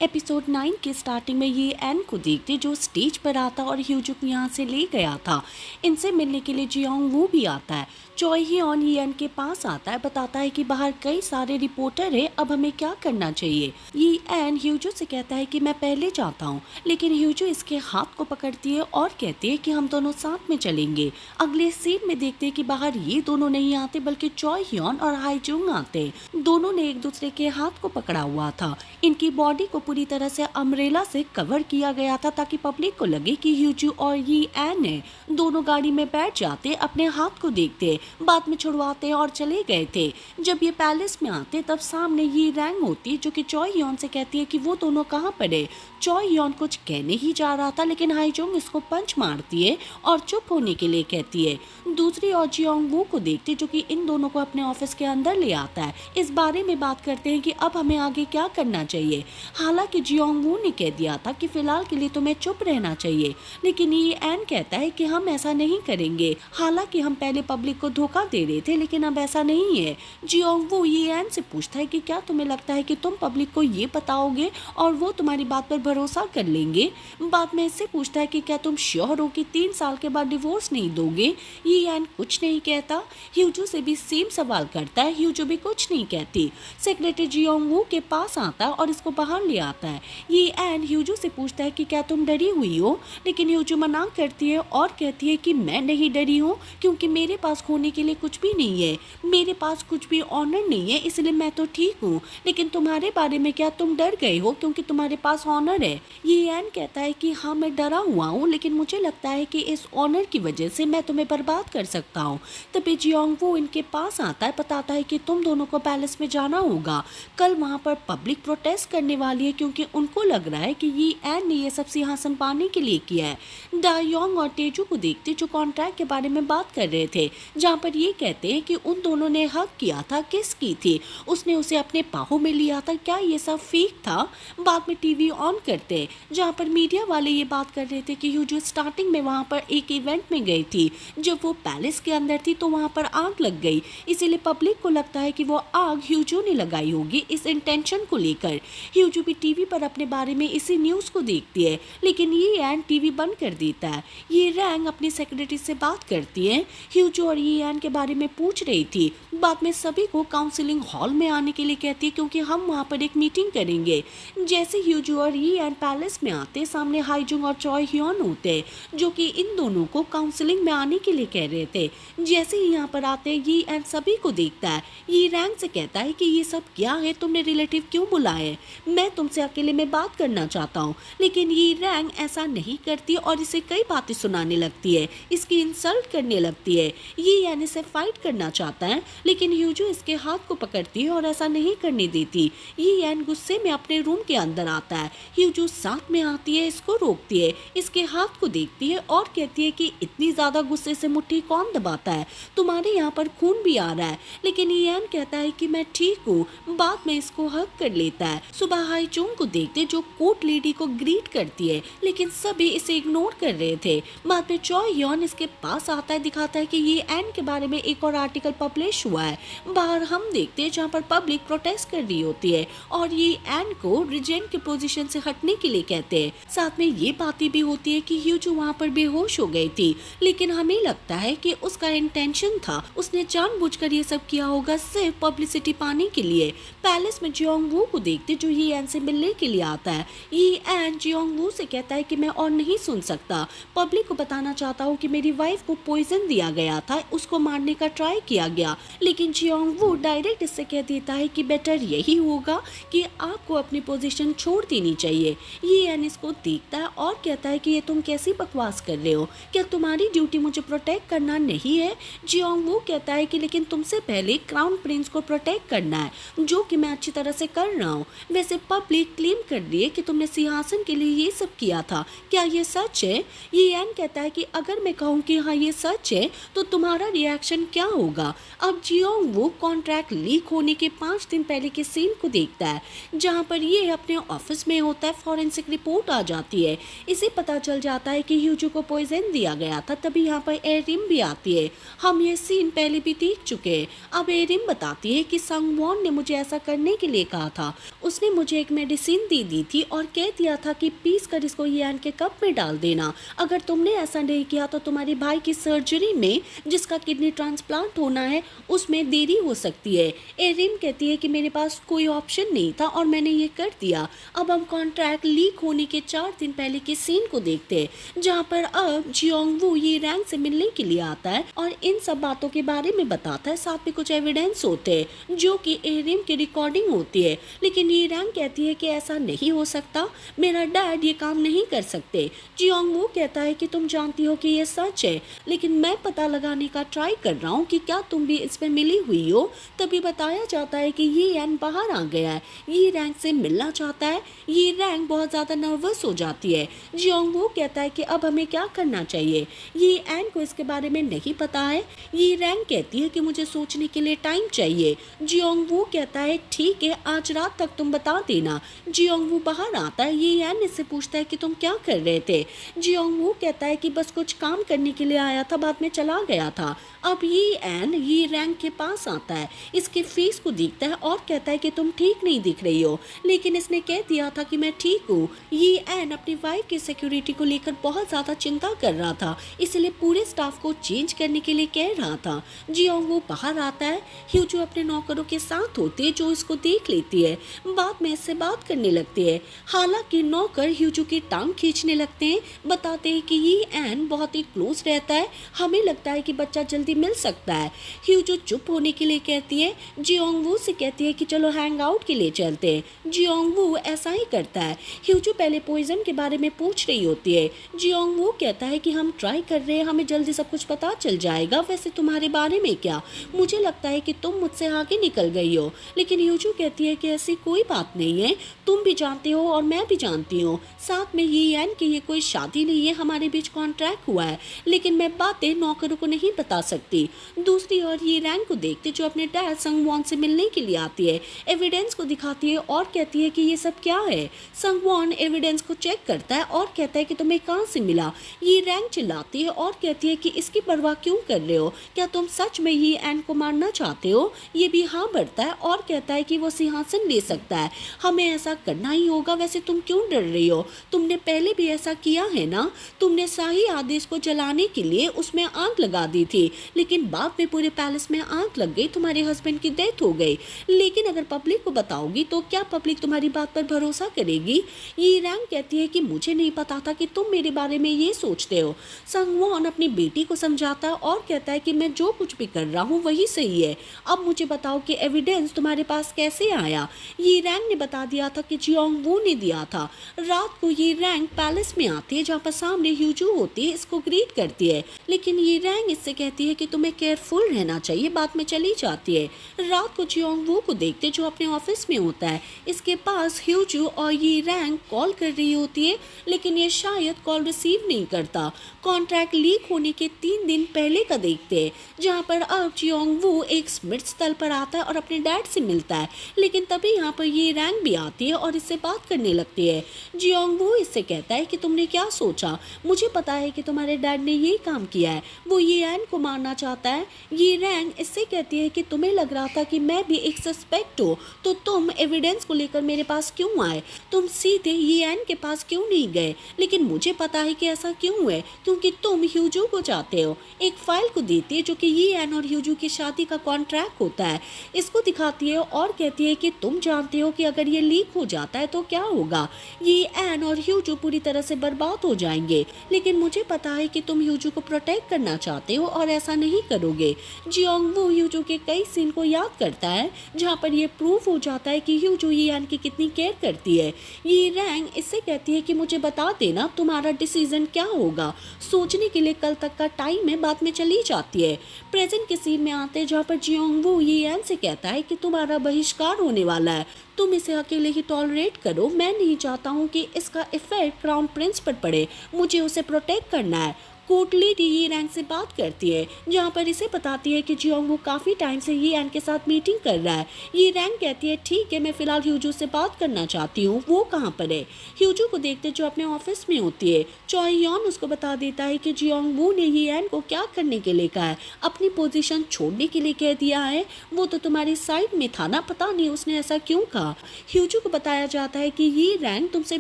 Episode 9 के starting में ये एन को देखते जो स्टेज पर आता और ह्यूजू को यहाँ से ले गया था। इनसे मिलने के लिए जियोंग वो भी आता है। चॉय ही ऑन ये एन के पास आता है, बताता है कि बाहर कई सारे रिपोर्टर हैं, अब हमें क्या करना चाहिए। ये एन ह्यूजू से कहता है कि मैं पहले जाता हूँ, लेकिन ह्यूजू इसके हाथ को पकड़ती है और कहती है कि हम दोनों साथ में चलेंगे। अगले सीन में देखते हैं कि बाहर ये दोनों नहीं आते बल्कि चॉय ह्योन और हाईजुंग आते। दोनों ने एक दूसरे के हाथ को पकड़ा हुआ था। इनकी बॉडी को पूरी तरह से अम्ब्रेला से कवर किया गया था ताकि पब्लिक को लगे कि ह्यूजू और ये एन है। दोनों गाड़ी में बैठ जाते, अपने हाथ को देखते, बाद में छुड़वाते और चले गए थे। जब ये पैलेस में आते तब सामने ये रैंग होती जो कि चॉय ह्योन से कहती है कि वो दोनों कहाँ पर है। चॉय ह्योन कुछ कहने ही जा रहा था लेकिन हाईजुंग इसको पंच मारती है और चुप होने के लिए कहती है। दूसरी ओर जियोंग वू को देखते जो कि इन दोनों को अपने ऑफिस के अंदर ले आता है। इस बारे में बात करते हैं कि अब हमें आगे क्या करना चाहिए। हालांकि जियोंग वू ने कह दिया था कि फिलहाल के लिए तुम्हें चुप रहना चाहिए, लेकिन ये एन कहता है कि हम ऐसा नहीं करेंगे। हालांकि हम पहले पब्लिक को धोखा दे रहे थे लेकिन अब ऐसा नहीं है। जियोंग वू ये एन से पूछता है कि क्या तुम्हें लगता है कि तुम पब्लिक को ये बताओगे और वो तुम्हारी बात पर भरोसा कर लेंगे। बाद में इससे पूछता है कि क्या तुम श्योर हो कि 3 साल के बाद डिवोर्स नहीं दोगे। ये एन कुछ नहीं कहता। ह्यूजू से भी सेम सवाल करता है, ह्यूजू भी कुछ नहीं कहती। सेक्रेटरी जियोंग वू के पास आता है और इसको बाहर ले आता है। ये एन ह्यूजू से पूछता है कि क्या तुम डरी हुई हो, लेकिन ह्यूजू मना करती है और कहती है कि मैं नहीं डरी हूँ क्योंकि मेरे पास खोने के लिए कुछ भी नहीं है, मेरे पास कुछ भी ऑनर नहीं है, इसलिए मैं तो ठीक हूँ। लेकिन तुम्हारे बारे में क्या तुम डर गए हो क्योंकि तुम्हारे पास ऑनर है। ये एन कहता है कि हाँ मैं डरा हुआ हूँ, लेकिन मुझे लगता है कि इस ऑनर की वजह से मैं तुम्हें बर्बाद कर सकता हूँ। तभी जियोंग वू इनके पास आता है, बताता है कि तुम दोनों को पैलेस में जाना होगा। कल वहाँ पर पब्लिक प्रोटेस्ट करने वाली है क्योंकि उनको लग रहा है कि ये एन ने ये सब सिंहासन पाने के लिए किया है। डायोंग और तेजू को देखते जो कॉन्ट्रैक्ट के बारे में बात कर रहे थे, जहाँ पर ये कहते हैं कि उन दोनों ने हक किया था, किस की थी, उसने उसे अपने बाहों में लिया था, क्या ये सब फेक था। बाद में टीवी ऑन करते जहाँ पर मीडिया वाले ये बात कर रहे थे कि ह्यूजू स्टार्टिंग में वहाँ पर एक इवेंट में गई थी। जब वो पैलेस के अंदर थी तो वहाँ पर आग लग गई, इसीलिए पब्लिक को लगता है कि वो आग ह्यूजू ने लगाई होगी इस इंटेंशन को लेकर। ह्यूजू भी टीवी पर अपने बारे में इसी न्यूज़ को देखती है, लेकिन ये एन टीवी बंद कर देता है। ये रैंग अपनी सेक्रेटरी से बात करती है, ह्यूजू और ये एन के बारे में पूछ रही थी। बाद में सभी को काउंसलिंग हॉल में आने के लिए कहती है क्योंकि हम वहाँ पर एक मीटिंग करेंगे। जैसे ह्यूजू और ये एन पैलेस में आते, सामने हाईजुंग और चॉय ह्योन होते जो कि इन दोनों को काउंसलिंग में आने के लिए कह रहे थे। जैसे ही यहाँ पर आते ये एन सभी को देखता है। ये रैंग से कहता है कि ये सब क्या है, तुमने रिलेटिव क्यों बुलाए, मैं तुमसे अकेले में बात करना चाहता हूँ। लेकिन ये रैंग ऐसा नहीं करती और इसे कई बातें सुनाने लगती है, इसकी इंसल्ट करने लगती है। ये एन इसे फाइट करना चाहता है लेकिन ह्यूजू इसके हाथ को पकड़ती है और ऐसा नहीं करने देती। ये एन गुस्से में अपने रूम के अंदर आता है। ह्यूजू साथ में आती है, इसको रोकती है, इसके हाथ को देखती है और कहती है कि इतनी ज्यादा गुस्से से मुट्ठी कौन दबाता है, तुम्हारे यहाँ पर खून भी आ रहा है। लेकिन ये एन कहता है कि मैं ठीक हूँ। बाद में इसको हक कर लेता है। सुबह हाईजुंग को देखते जो कोर्ट लेडी को ग्रीट करती है, लेकिन सभी इसे इग्नोर कर रहे थे। बाद में चॉय ह्योन इसके पास आता है, दिखाता है कि ये एन के बारे में एक और आर्टिकल पब्लिश हुआ है। बाहर हम देखते हैं जहाँ पर पब्लिक प्रोटेस्ट कर रही होती है और ये एन को रिजेंट के पोजीशन से हटने के लिए कहते हैं। साथ में ये बातें भी होती है कि ह्यूजू वहाँ पर बेहोश हो गई थी, लेकिन हमें लगता है कि उसका इंटेंशन था, उसने जानबूझकर ये सब किया होगा सिर्फ पब्लिसिटी पाने के लिए। पैलेस में जियोंग वू को देखते जो ये एन से मिलने के लिए आता है। ये एन जियोंग वू से कहता है कि मैं और नहीं सुन सकता, पब्लिक को बताना चाहता हूँ कि मेरी वाइफ को पॉइजन दिया गया था, उसको मारने का ट्राई किया गया। लेकिन जियोंग वू डायरेक्ट इससे कह देता है कि बेटर यही होगा कि आपको अपनी पोजीशन छोड़ देनी चाहिए। ये एन इसको देखता है और कहता है कि ये तुम कैसी बकवास कर रहे हो, क्या तुम्हारी ड्यूटी मुझे प्रोटेक्ट करना नहीं है। जियोंग वू कहता है कि लेकिन तुमसे पहले क्राउन प्रिंस को प्रोटेक्ट करना है, जो कि मैं अच्छी तरह से कर रहा हूँ। वैसे पब्लिक क्लेम कर रही है कि तुमने सिंहासन के लिए ये सब किया था, क्या ये सच है। ये एन कहता है कि अगर मैं कहूँ कि हाँ ये सच है तो तुम्हारा रिएक्शन क्या होगा। अब जियोंग वू कॉन्ट्रैक्ट लीक होने के 5 दिन पहले के सीन को देखता है, जहाँ पर ये अपने ऑफिस में होता है। फॉरेंसिक रिपोर्ट आ जाती है, इसे पता चल जाता है कि ह्यूजू को पॉइजन दिया गया था। तभी यहाँ पर एरिम भी आती है। हम ये सीन पहले भी देख चुके हैं। अब एरिम बताती है कि संगवॉन ने मुझे ऐसा करने के लिए कहा था, उसने मुझे एक मेडिसिन मेडिसिन दे दी थी और कह दिया था कि पीस कर इसको येन के कप में डाल देना। अगर तुमने ऐसा नहीं किया तो तुम्हारे भाई की सर्जरी में, जिसका किडनी ट्रांसप्लांट होना है, उसमें देरी हो सकती है। एरिन कहती है कि मेरे पास कोई ऑप्शन नहीं था और मैंने ये कर दिया। अब हम कॉन्ट्रैक्ट लीक होने के 4 दिन पहले के सीन को देखते हैं, जहाँ पर अब जियोंग वू ये रैंक से मिलने के लिए आता है और इन सब बातों के बारे में बताता है। साथ में कुछ एविडेंस होते हैं जो कि एरिन की रिकॉर्डिंग होती है, लेकिन ये रैंक कहती है कि ऐसा नहीं हो सकता, मेरा डैड ये काम नहीं कर सकते। जियोंग वू कहता है कि तुम जानती हो कि ये सच है, लेकिन मैं पता लगाने का ट्राई कर रहा हूँ कि क्या तुम भी इसमें मिली हुई हो। तभी बताया जाता है कि ये एन बाहर आ गया है, ये रैंक से मिलना चाहता है। ये रैंक बहुत ज़्यादा नर्वस हो जाती है। जियोंग वू कहता है कि अब हमें क्या करना चाहिए। ये एन को इसके बारे में नहीं पता है। ये रैंक कहती है कि मुझे सोचने के लिए टाइम चाहिए। जियोंग वू कहता है ठीक है, आज रात तक तुम बता देना। जियोंग वू बाहर आता है। ये एन इससे पूछता है कि तुम क्या कर रहे थे। जियोंग वू कहता है कि बस कुछ काम करने के लिए आया था, बाद में चला गया था। अब ये एन ये रैंक के पास आता है, इसके फेस को देखता है और कहता है कि तुम ठीक नहीं दिख रही हो, लेकिन इसने कह दिया था कि मैं ठीक हूँ। ये एन अपनी वाइफ की सिक्योरिटी को लेकर बहुत ज़्यादा चिंता कर रहा था, इसलिए पूरे स्टाफ को चेंज करने के लिए कह रहा था। जियोंग वो बाहर आता है। ह्यूजू अपने नौकरों के साथ होते हैं जो इसको देख लेती है। बाद में इससे बात करने लगती है। हालांकि नौकर ह्यूजू की टांग खींचने लगते हैं, बताते हैं कि ये एन बहुत ही क्लोज रहता है, हमें लगता है कि बच्चा जल्दी मिल सकता है। ह्यूजू चुप होने के लिए कहती है। जियोंग वू से कहती है कि चलो हैंग आउट के लिए चलते हैं। जियोंग वू ऐसा ही करता है। ह्यूजू पहले पॉइजन के बारे में पूछ रही होती है। जियोंग वू कहता है कि हम ट्राई कर रहे हैं, हमें जल्दी सब कुछ पता चल जाएगा। वैसे तुम्हारे बारे में क्या, मुझे लगता है कि तुम मुझसे आगे निकल गई हो। लेकिन ह्यूजू कहती है कि ऐसी कोई बात नहीं है, तुम भी जानते हो और मैं भी जानती हूँ। साथ में ये एन कि ये कोई शादी नहीं है, हमारे बीच कॉन्ट्रैक्ट हुआ है, लेकिन मैं बातें नौकरों को नहीं बता सकती। दूसरी ओर ये रैंक को देखते जो अपने डैड संगवॉन से मिलने के लिए आती है, एविडेंस को दिखाती है और कहती है कि ये सब क्या है। संगवॉन एविडेंस को चेक करता है और कहता है कि तुम्हें कहाँ से मिला। ये रैंक चिल्लाती है और कहती है कि इसकी परवाह क्यों कर रहे हो, क्या तुम सच में ही एन को मारना चाहते हो। ये भी हाँ भरता है और कहता है कि वो सिंहासन ले सकता है, हमें ऐसा करना ही होगा। वैसे तुम क्यों डर रही हो, तुमने पहले भी ऐसा किया है ना, तुमने शाही आदेश को जलाने के लिए उसमें आग लगा दी थी, लेकिन बाद में पूरे पैलेस में आग लग गई, तुम्हारे हस्बैंड की डेथ हो गई। लेकिन अगर पब्लिक को बताओगी तो क्या पब्लिक तुम्हारी बात पर भरोसा करेगी। ये रैंक कहती है कि मुझे नहीं पता था कि तुम मेरे बारे में ये सोचते हो। संगवॉन अपनी बेटी को समझाता है और कहता है कि मैं जो कुछ भी कर रहा हूँ वही सही है। अब मुझे बताओ कि एविडेंस तुम्हारे पास कैसे आया। ये रैंक ने बता दिया था कि जियोंग वू ने दिया था। रात को ये रैंक पैलेस में आती है जहाँ पर सामने ह्यूजू होती है, इसको ग्रीट करती है, लेकिन ये रैंक इससे कहती है कि तुम्हें केयरफुल रहना चाहिए, बाद में चली जाती है। रात को जियोंग वू को देखते जो अपने ऑफिस में होता है, इसके पास ह्यूजू और ये रैंक कॉल कर रही होती है, लेकिन ये शायद कॉल रिसीव नहीं करता। कॉन्ट्रैक्ट लीक होने के 3 दिन पहले का देखते हैं, जहाँ पर अब जियोंग वू एक स्मृति स्थल पर आता है और अपने डैड से मिलता है, लेकिन तभी यहाँ पर ये रैंक भी आती है और इससे बात करने लगती है। जियोंग वू इससे कहता है कि तुमने क्या सोचा, मुझे पता है कि तुम्हारे डैड ने ये काम किया है, वो ये एन को मारना चाहता है। ये रैंक इससे कहती है कि तुम्हें लग रहा था कि मैं भी एक सस्पेक्ट हूँ, तो तुम एविडेंस को लेकर मेरे पास क्यों आए, तुम सीधे ये एन के पास क्यों नहीं गए। लेकिन मुझे पता है कि ऐसा क्यों है, क्योंकि तुम ह्यूजू को चाहते हो। एक फाइल को देती है जो कि ये एन और ह्यूजू की शादी का कॉन्ट्रैक्ट होता है, इसको दिखाती है और कहती है कि तुम जानते हो कि अगर ये लीक हो जाता है तो क्या होगा, ये एन और ह्यूजू पूरी तरह से बर्बाद हो जाएंगे। लेकिन मुझे पता है कि तुम ह्यूजू को प्रोटेक्ट करना चाहते हो और ऐसा नहीं करोगे। जियोंग वू ह्यूजू के कई सीन को याद करता है जहाँ पर ये प्रूफ हो जाता है कि ह्यूजू ये एन की कितनी केयर करती है। ये रैंक इससे कहती है कि मुझे बता देना तुम्हारा डिसीजन क्या होगा, सोचने के लिए कल तक का टाइम है, बाद में चली जाती है। प्रेजेंट के सीन में आते हैं जहाँ पर जियोंग वू ये एन से कहता है कि तुम्हारा बहिष्कार होने वाला है, तुम इसे अकेले ही टॉलरेट करो, मैं नहीं चाहता हूँ कि इसका इफेक्ट क्राउन प्रिंस पर पड़े, मुझे उसे प्रोटेक्ट करना है। कोर्ट लेडी ये रैंक से बात करती है, जहाँ पर इसे बताती है कि जियोंग वो काफ़ी टाइम से ये एन के साथ मीटिंग कर रहा है। ये रैंक कहती है ठीक है, मैं फ़िलहाल ह्यूजू से बात करना चाहती हूँ, वो कहाँ पर है। ह्यूजू को देखते जो अपने ऑफिस में होती है, चॉय यॉन उसको बता देता है कि जियोंग वू ने ये एन को क्या करने के लिए कहा है, अपनी पोजीशन छोड़ने के लिए कह दिया है। वो तो तुम्हारी साइड में था ना, पता नहीं उसने ऐसा क्यों कहा। ह्यूजू को बताया जाता है कि ये रैंक तुमसे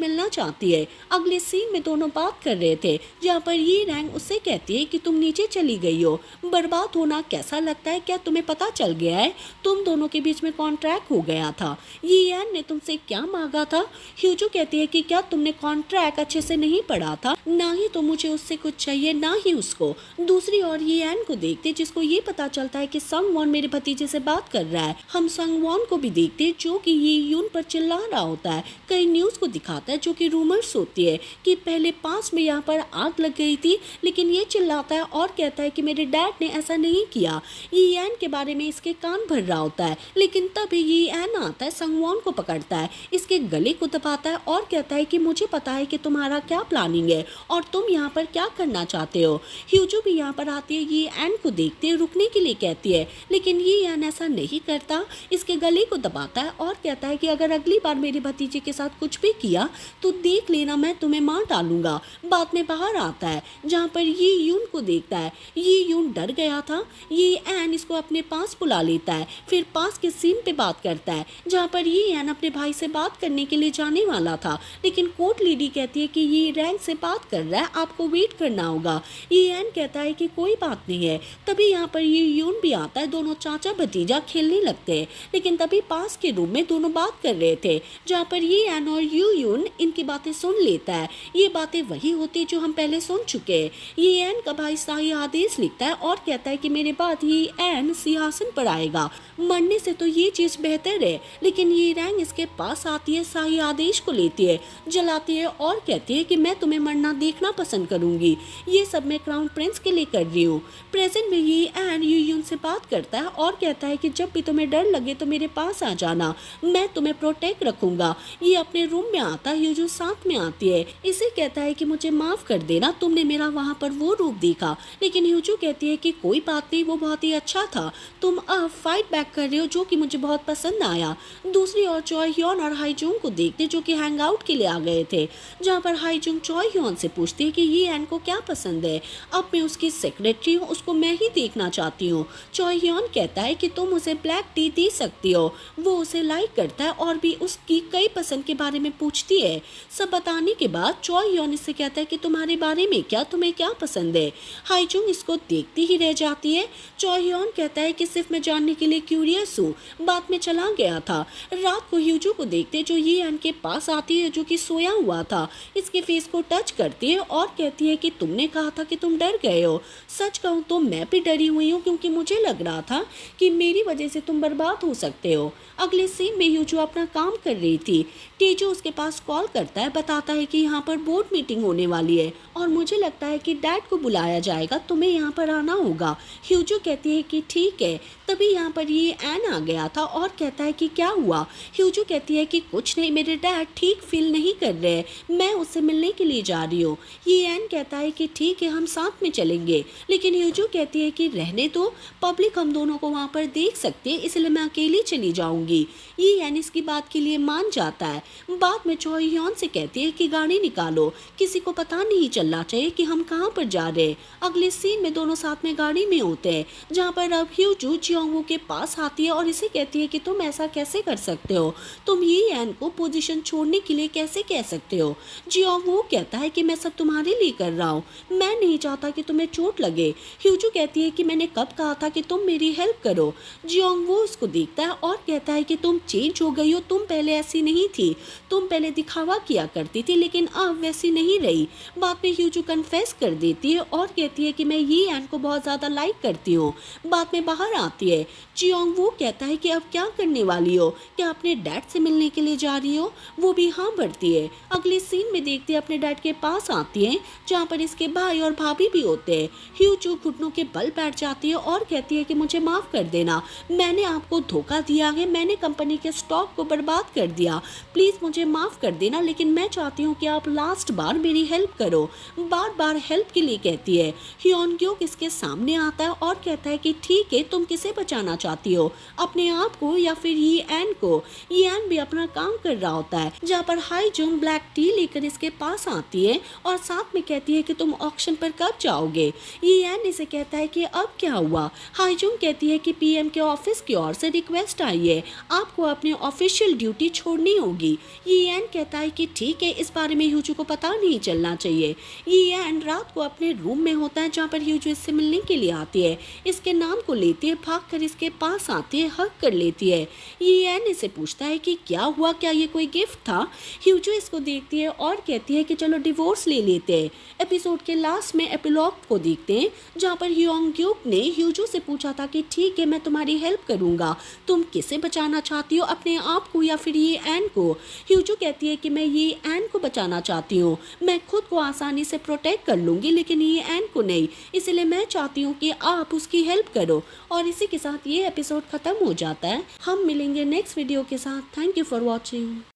मिलना चाहती है। अगले सीन में दोनों बात कर रहे थे, जहाँ पर ये रैंक उससे कहती है कि तुम नीचे चली गई हो, बर्बाद होना कैसा लगता है, क्या तुम्हें पता चल गया है, तुम दोनों के बीच में कॉन्ट्रैक्ट हो गया था। ये एन ने तुमसे क्या मांगा था। ह्यूजू कहती है कि क्या तुमने कॉन्ट्रैक्ट अच्छे से नहीं पढ़ा था, ना ही तो मुझे उससे कुछ चाहिए ना ही उसको। दूसरी ओर ये एन को देखते जिसको ये पता चलता है कि संग वॉन मेरे भतीजे से बात कर रहा है। हम संग वॉन को भी देखते जो कि ये यून पर चिल्ला रहा होता है। कई न्यूज़ को दिखाता है जो कि रूमर्स होती है कि पहले पास में यहाँ पर आग लग गई थी, लेकिन ये चिल्लाता है और कहता है कि मेरे डैड ने ऐसा नहीं किया। ये एन के बारे में इसके कान भर रहा होता है, लेकिन तभी ये एन आता है, संगवॉन को पकड़ता है, इसके गले को दबाता है और कहता है कि मुझे पता है कि तुम्हारा क्या प्लानिंग है और तुम यहाँ पर क्या करना चाहते हो। ह्यूजू भी यहाँ पर आती है, ये एन को देखते हुए रुकने के लिए कहती है, लेकिन ये एन ऐसा नहीं करता, इसके गले को दबाता है और कहता है कि अगर अगली बार मेरे भतीजे के साथ कुछ भी किया तो देख लेना, मैं तुम्हें मार डालूंगा। बाद में बाहर आता है, जहाँ पर ये यून को देखता है। ये यून डर गया था। ये एन इसको अपने पास बुला लेता है, फिर पास के सीन पे बात करता है, जहाँ पर ये एन अपने भाई से बात करने के लिए जाने वाला था, लेकिन कोर्ट लेडी कहती है कि ये रैंक से बात कर रहा है, आपको वेट करना होगा। ये एन कहता है कि कोई बात नहीं है। तभी यहाँ पर ये यून भी आता है, दोनों चाचा भतीजा खेलने लगते हैं, लेकिन तभी पास के रूम में दोनों बात कर रहे थे, जहाँ पर ये एन और यून इनकी बातें सुन लेता है। ये बातें वही होती जो हम पहले सुन चुके हैं। ये एन का भाई शाही आदेश लिखता है और कहता है कि मेरे बाद ये एन सिंहासन पर आएगा, मरने से तो ये चीज बेहतर है। लेकिन ये रैंक इसके पास आती है, शाही आदेश को लेती है, जलाती है और कहती है कि मैं तुम्हें मरना देखना पसंद करूंगी, ये सब मैं क्राउन प्रिंस के लिए कर रही हूँ। प्रेजेंट में ये एन यून से बात करता है और कहता है कि जब भी तुम्हें डर लगे तो मेरे पास आ जाना, मैं तुम्हें प्रोटेक्ट रखूंगा। ये अपने रूम में आता है, यूजू साथ में आती है, इसे कहता है कि मुझे माफ कर देना, तुमने मेरा वहाँ पर वो रूप देखा। लेकिन ह्यूजू कहती है कि कोई बात नहीं, वो बहुत ही अच्छा था, तुम अब फाइट बैक कर रहे हो, जो कि मुझे बहुत पसंद आया। दूसरी ओर चॉय ह्योन और हाईजुंग को देखते जो कि हैंग आउट के लिए आ गए थे, जहाँ पर हाईजुंग चॉय ह्योन से पूछती है कि ये एन को क्या पसंद है, अब मैं उसकी सेक्रेटरी हूँ, उसको मैं ही देखना चाहती हूँ। चॉय ह्योन कहता है कि तुम उसे ब्लैक टी दे सकती हो, वो उसे लाइक करता है और भी उसकी कई पसंद के बारे में पूछती है। सब बताने के बाद चॉय ह्योन इससे कहता है कि तुम्हारे बारे में क्या, तुम्हें क्या पसंद है। हाईजुंग इसको देखती ही रह जाती है। चॉय ह्योन कहता है कि सिर्फ मैं जानने के लिए क्यूरियस हूँ, बाद में चला गया था। रात को ह्यूजू को देखते जो ये एन के पास आती है, जो कि सोया हुआ था, इसके फेस को टच करती है और कहती है कि तुमने कहा था कि तुम डर गए हो। सच कहूँ तो मैं भी डरी हुई हूँ, क्योंकि मुझे लग रहा था कि मेरी वजह से तुम बर्बाद हो सकते हो। अगले सीन में ह्यूजू अपना काम कर रही थी। टीजू उसके पास कॉल करता है, बताता है कि यहाँ पर बोर्ड मीटिंग होने वाली है और मुझे लगता है कि डैड को बुलाया जाएगा, तुम्हें यहाँ पर आना होगा। ह्यूजू कहती है कि ठीक है। तभी यहाँ पर ये एन आ गया था और कहता है कि क्या हुआ। ह्यूजू कहती है कि कुछ नहीं, मेरे डैड ठीक फील नहीं कर रहे, मैं उससे मिलने के लिए जा रही हूँ। ये एन कहता है कि ठीक है, हम साथ में चलेंगे, लेकिन ह्यूजू कहती है कि रहने दो, पब्लिक हम दोनों को वहाँ पर देख सकते हैं, इसलिए मैं अकेली चली जाऊंगी। ये एन इसकी बात के लिए मान जाता है। बाद में चॉय ह्योन से कहती है कि गाड़ी निकालो, किसी को पता नहीं चलना चाहिए कि हम कहाँ पर जा रहे हैं। अगले सीन में दोनों साथ में गाड़ी में होते हैं, जहाँ पर अब ह्यूजू जियोंगवू के पास आती है और इसे कहती है कि तुम ऐसा कैसे कर सकते हो, तुम ये एन को पोजीशन छोड़ने के लिए कैसे कह सकते हो। जियोंगवू कहता है कि मैं सब तुम्हारे लिए कर रहा हूँ, मैं नहीं चाहता कि तुम्हें चोट लगे। ह्यूजू कहती है कि मैंने कब कहा था कि तुम मेरी हेल्प करो। जियोंगवू उसको देखता है और कहता है कि तुम चेंज हो गई हो, तुम पहले ऐसी नहीं थी, तुम पहले दिखावा किया करती थी, लेकिन अब वैसी नहीं रही। बाद में ह्यूजू कन्फेस कर देती है और कहती है कि मैं ये एन को बहुत ज़्यादा लाइक करती हूँ। बाद में बाहर आती है। जियोंगवू कहता है कि अब क्या करने वाली हो, क्या अपने डैड से मिलने के लिए जा रही हो। वो भी हाँ भरती है। अगले सीन में देखते अपने डैड के पास आती है, जहाँ पर इसके भाई और भाभी भी होते हैं। ह्यूजू घुटनों के बल बैठ जाती है और कहती है कि मुझे माफ़ कर देना, मैंने आपको धोखा दिया है, मैंने कंपनी के स्टॉक को बर्बाद कर दिया, प्लीज़ मुझे माफ़ कर देना, लेकिन लेकिन मैं चाहती हूँ कि आप लास्ट बार मेरी हेल्प करो, बार बार हेल्प के लिए कहती है। ह्योन ग्युक इसके सामने आता है और कहता है कि ठीक है, तुम किसे बचाना चाहती हो, अपने आप को या फिर ये एन को। ये एन भी अपना काम कर रहा होता है, जहाँ पर हाई जुंग ब्लैक टी लेकर इसके पास आती है और साथ में कहती है कि तुम ऑक्शन पर कब जाओगे। ये एन इसे कहता है कि अब क्या हुआ। हाई जुंग कहती है कि पीएम के ऑफिस की ओर से रिक्वेस्ट आई है, आपको अपनी ऑफिशियल ड्यूटी छोड़नी होगी। ये एन कहता है कि ठीक है, इस बारे में ह्यूजू को पता नहीं चलना चाहिए। ये एन रात को अपने रूम में होता है, जहाँ पर ह्यूजू इससे मिलने के लिए आती है, इसके नाम को लेती है, भागकर इसके पास आती है, हक कर लेती है। ये एन इसे पूछता है कि क्या हुआ, क्या ये कोई गिफ्ट था। ह्यूजू इसको देखती है और कहती है कि चलो डिवोर्स ले लेते हैं। एपिसोड के लास्ट में एपिलॉग को देखते हैं, जहाँ पर ह्योन ग्युक ने ह्यूजू से पूछा था कि ठीक है, मैं तुम्हारी हेल्प करूंगा, तुम किसे बचाना चाहती हो, अपने आप को या फिर ये एन को। ह्यूजू कहती है कि मैं ये एन को बचाना चाहती हूँ, मैं खुद को आसानी से प्रोटेक्ट कर लूंगी, लेकिन ये एन को नहीं, इसलिए मैं चाहती हूँ कि आप उसकी हेल्प करो। और इसी के साथ ये एपिसोड खत्म हो जाता है। हम मिलेंगे नेक्स्ट वीडियो के साथ। Thank you for watching.